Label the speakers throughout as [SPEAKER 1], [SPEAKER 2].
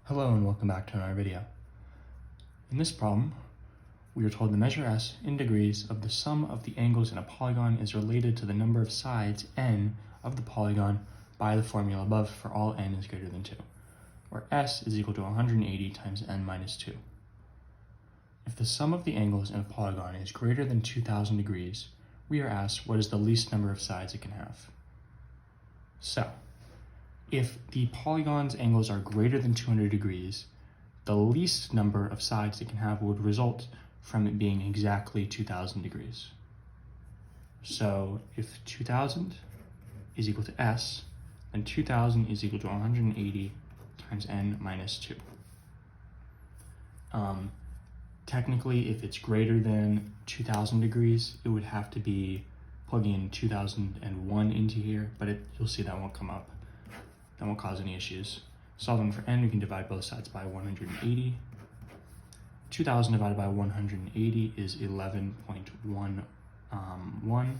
[SPEAKER 1] Hello and welcome back to another video. In this problem, we are told the measure s in degrees of the sum of the angles in a polygon is related to the number of sides n of the polygon by the formula above for all n is greater than 2, where s is equal to 180 times n minus 2. If the sum of the angles in a polygon is greater than 2000 degrees, we are asked what is the least number of sides it can have. So, if the polygon's angles are greater than 200 degrees, the least number of sides it can have would result from it being exactly 2000 degrees. So if 2000 is equal to s, then 2000 is equal to 180 times n minus 2. Technically, if it's greater than 2000 degrees, it would have to be plugging in 2001 into here, but you'll see that won't come up. That won't cause any issues. Solving for n, we can divide both sides by 180. 2000 divided by 180 is 11.11, and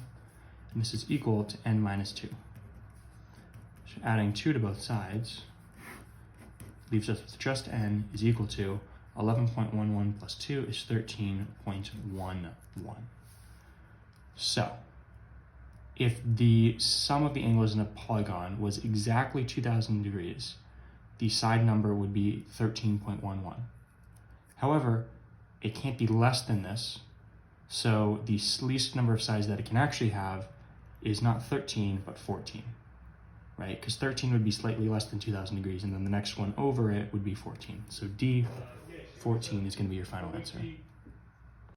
[SPEAKER 1] this is equal to n minus 2. So adding 2 to both sides leaves us with just n is equal to 11.11 plus 2 is 13.11. So, if the sum of the angles in a polygon was exactly 2000 degrees, the side number would be 13.11. However, it can't be less than this, so the least number of sides that it can actually have is not 13, but 14, right? Because 13 would be slightly less than 2000 degrees, and then the next one over it would be 14. So D, 14 is going to be your final answer.